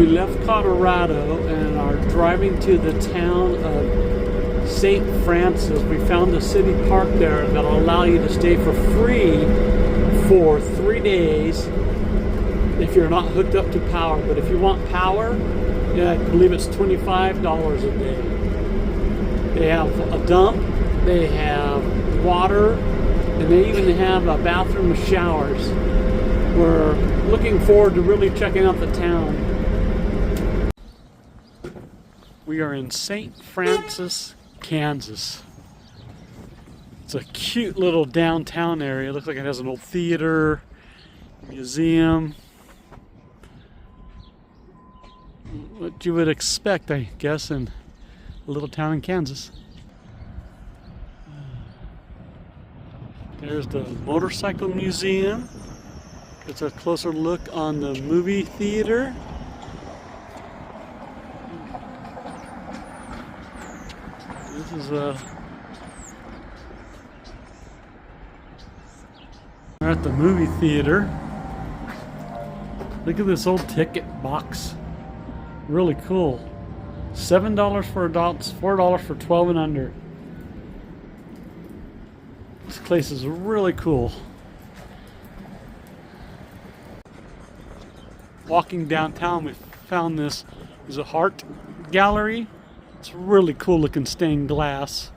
We left Colorado and are driving to the town of St. Francis. We found a city park there that'll allow you to stay for free for 3 days if you're not hooked up to power. But if you want power, yeah, I believe it's $25 a day. They have a dump, they have water, and they even have a bathroom with showers. We're looking forward to really checking out the town. We are in St. Francis, Kansas. It's a cute little downtown area. It looks like it has an old theater, museum. What you would expect, I guess, in a little town in Kansas. There's the motorcycle museum. It's a closer look on the movie theater. This is we're at the movie theater. Look at this old ticket box. Really cool. $7 for adults, $4 for 12 and under. This place is really cool. Walking downtown, we found this. There's a art gallery. It's really cool looking stained glass.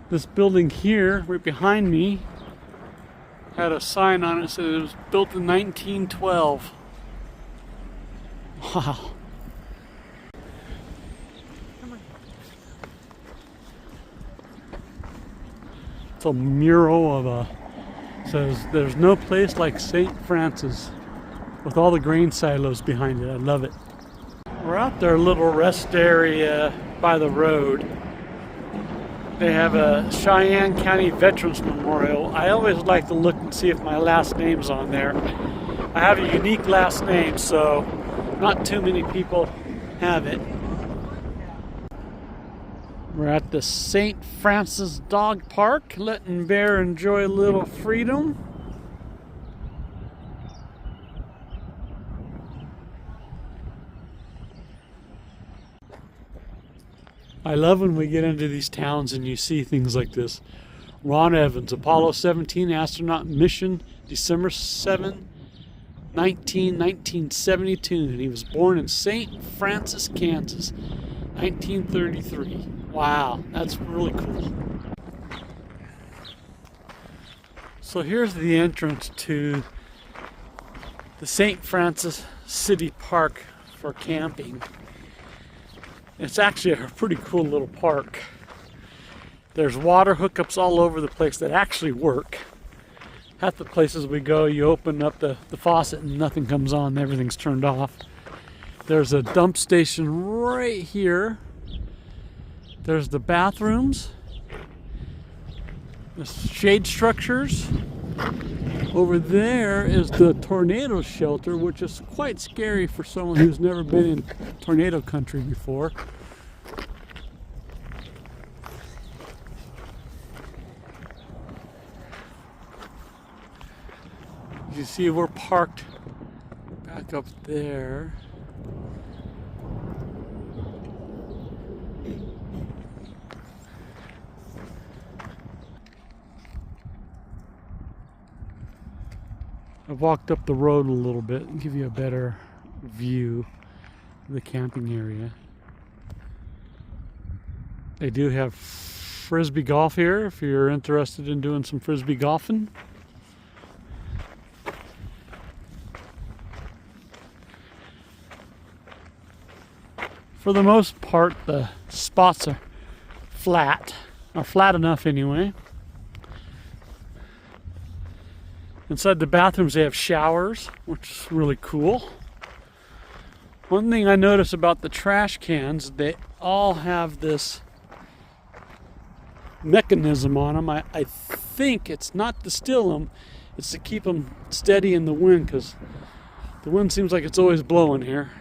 This building here, right behind me, had a sign on it that said it was built in 1912. Wow. It's a mural of says there's no place like St. Francis, with all the grain silos behind it. I love it. We're out there, a little rest area by the road. They have a Cheyenne County Veterans Memorial. I always like to look and see if my last name's on there. I have a unique last name, so not too many people have it. We're at the St. Francis Dog Park, letting Bear enjoy a little freedom. I love when we get into these towns and you see things like this. Ron Evans, Apollo 17 astronaut mission, December 7, 1972. And he was born in St. Francis, Kansas, 1933. Wow, that's really cool. So here's the entrance to the St. Francis City Park for camping. It's actually a pretty cool little park. There's water hookups all over the place that actually work. Half the places we go, you open up the faucet and nothing comes on, everything's turned off. There's a dump station right here. There's the bathrooms. The shade structures. Over there is the tornado shelter, which is quite scary for someone who's never been in tornado country before. You see, we're parked back up there. I've walked up the road a little bit and give you a better view of the camping area. They do have frisbee golf here if you're interested in doing some frisbee golfing. For the most part, the spots are flat enough anyway. Inside the bathrooms they have showers, which is really cool. One thing I noticed about the trash cans, they all have this mechanism on them. I think it's not to steal them, it's to keep them steady in the wind, because the wind seems like it's always blowing here.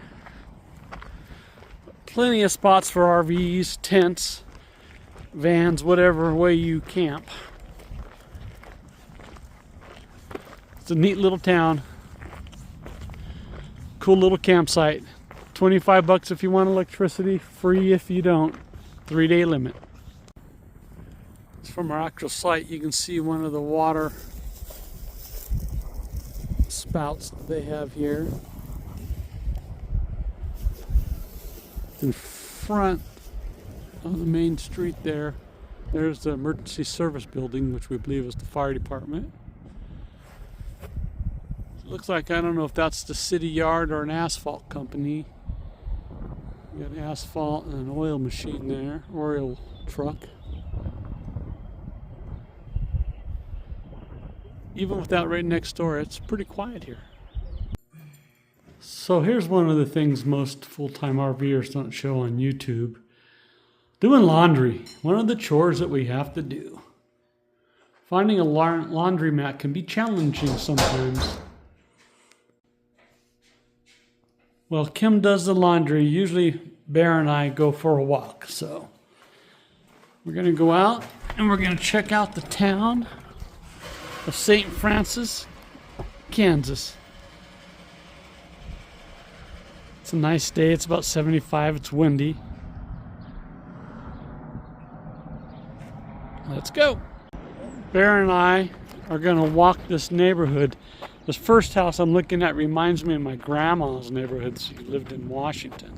Plenty of spots for RVs, tents, vans, whatever way you camp. It's a neat little town. Cool little campsite. 25 bucks if you want electricity, free if you don't. 3-day limit. From our actual site, you can see one of the water spouts that they have here. In front of the main street there's the emergency service building, which we believe is the fire department. It looks like, I don't know if that's the city yard or an asphalt company. We got asphalt and an oil machine there, oil truck. Even with that right next door, it's pretty quiet here. So here's one of the things most full-time RVers don't show on YouTube. Doing laundry, one of the chores that we have to do. Finding a laundromat can be challenging sometimes. Well, Kim does the laundry. Usually Bear and I go for a walk. So we're gonna go out and we're gonna check out the town of St. Francis, Kansas. It's a nice day. It's about 75. It's windy. Let's go. Bear and I are going to walk this neighborhood. This first house I'm looking at reminds me of my grandma's neighborhood. She lived in Washington.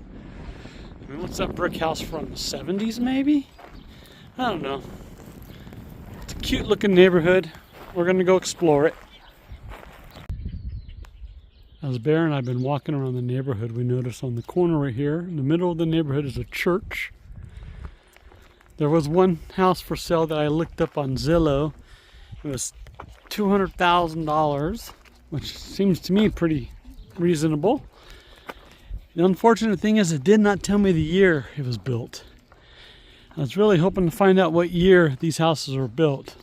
I mean, what's that brick house from? The 70s maybe? I don't know. It's a cute looking neighborhood. We're going to go explore it. As Bear and I have been walking around the neighborhood, we noticed on the corner right here, in the middle of the neighborhood, is a church. There was one house for sale that I looked up on Zillow. It was $200,000, which seems to me pretty reasonable. The unfortunate thing is it did not tell me the year it was built. I was really hoping to find out what year these houses were built.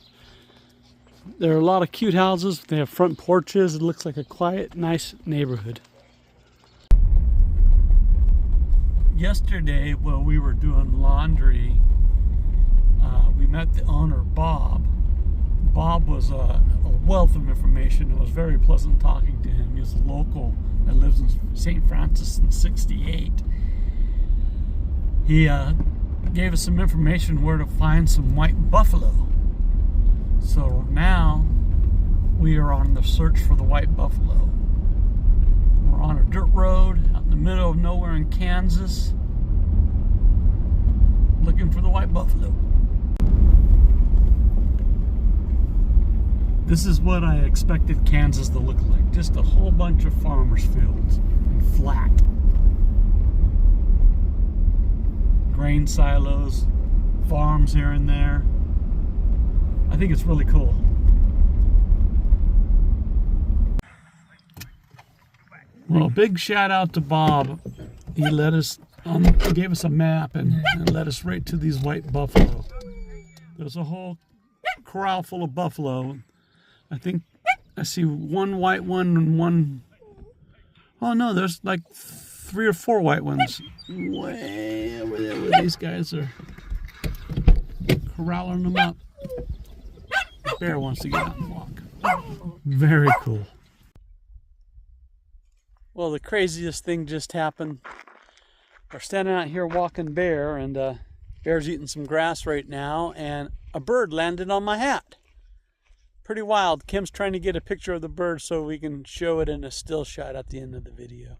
There are a lot of cute houses. They have front porches. It looks like a quiet, nice neighborhood. Yesterday, while we were doing laundry, we met the owner, Bob. Bob was a wealth of information. It was very pleasant talking to him. He was a local that lives in St. Francis in 68. He gave us some information where to find some white buffalo. So now we are on the search for the white buffalo. We're on a dirt road out in the middle of nowhere in Kansas, looking for the white buffalo. This is what I expected Kansas to look like. Just a whole bunch of farmers' fields and flat. Grain silos, farms here and there. I think it's really cool. Well, big shout out to Bob. He led us on, he gave us a map and led us right to these white buffalo. There's a whole corral full of buffalo. I think I see one white one and one. Oh no, there's like 3 or 4 white ones. Way over there where these guys are corralling them up. The bear wants to get out and walk. Very cool. Well, the craziest thing just happened. We're standing out here walking Bear, and Bear's eating some grass right now, and a bird landed on my hat. Pretty wild. Kim's trying to get a picture of the bird so we can show it in a still shot at the end of the video.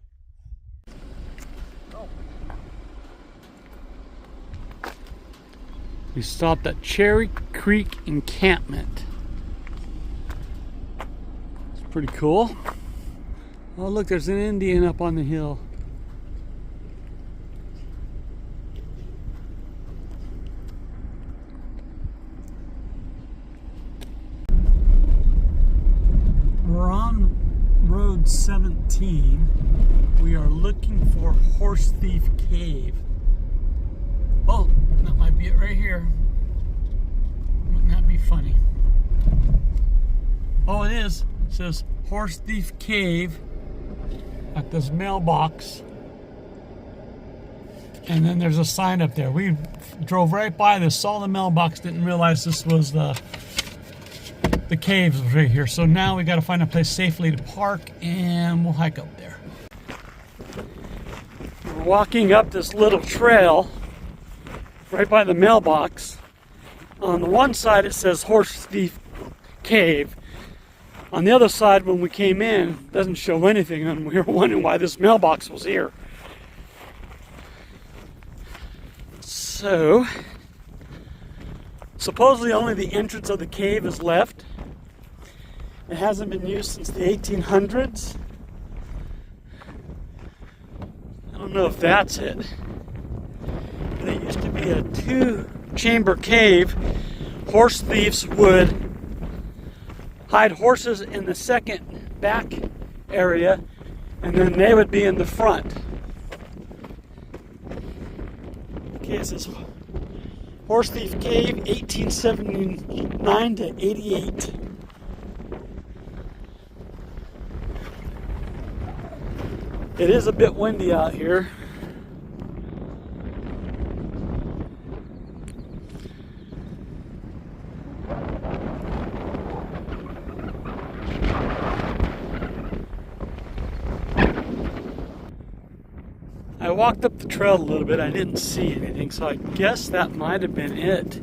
We stopped at Cherry Creek Encampment. It's pretty cool. Oh look, there's an Indian up on the hill. We're on Road 17. We are looking for Horsethief Cave. Oh, that might be it right here. Wouldn't that be funny? Oh, it is. It says Horsethief Cave at this mailbox. And then there's a sign up there. We drove right by this, saw the mailbox, didn't realize this was the cave right here. So now we got to find a place safely to park, and we'll hike up there. We're walking up this little trail right by the mailbox. On the one side it says Horsethief Cave. On the other side, when we came in, it doesn't show anything, and we were wondering why this mailbox was here. So, supposedly only the entrance of the cave is left. It hasn't been used since the 1800s. I don't know if that's it. But it used to be a two-chamber cave. Horse thieves would hide horses in the second back area, and then they would be in the front. Okay, it says Horsethief Cave, 1879 to 88. It is a bit windy out here. I walked up the trail a little bit. I didn't see anything, so I guess that might have been it.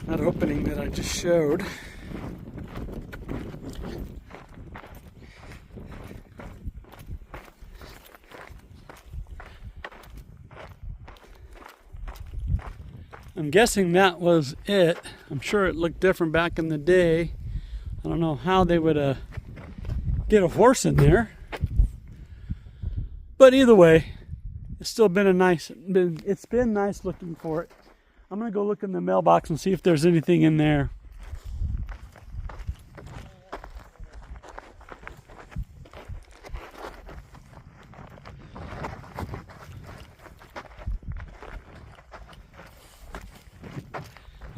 That opening that I just showed. I'm guessing that was it. I'm sure it looked different back in the day. I don't know how they would get a horse in there. But either way, it's still been it's been nice looking for it. I'm gonna go look in the mailbox and see if there's anything in there.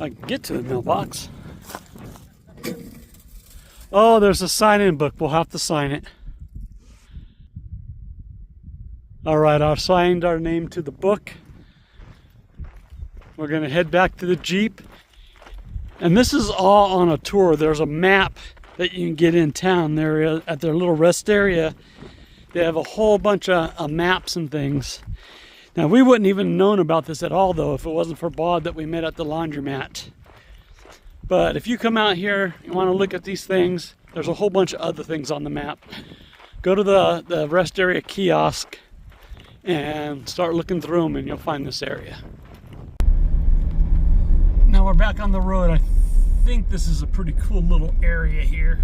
I can get to the mailbox. Oh, there's a sign-in book. We'll have to sign it. All right, I've signed our name to the book. We're going to head back to the Jeep. And this is all on a tour. There's a map that you can get in town. There at their little rest area, they have a whole bunch of maps and things. Now, we wouldn't even known about this at all, though, if it wasn't for Bob that we met at the laundromat. But if you come out here and want to look at these things, there's a whole bunch of other things on the map. Go to the rest area kiosk and start looking through them, and you'll find this area. Now we're back on the road. I think this is a pretty cool little area here.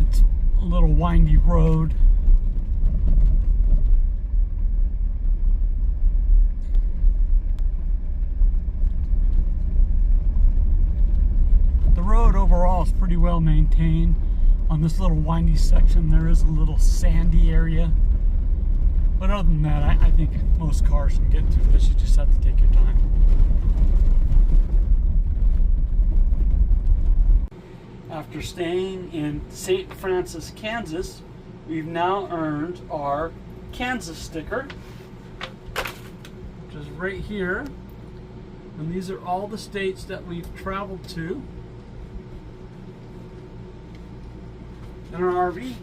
It's a little windy road. The road overall is pretty well maintained. On this little windy section, there is a little sandy area. But other than that, I think most cars can get through this. You just have to take your time. After staying in St. Francis, Kansas, we've now earned our Kansas sticker, which is right here. And these are all the states that we've traveled to in our RV.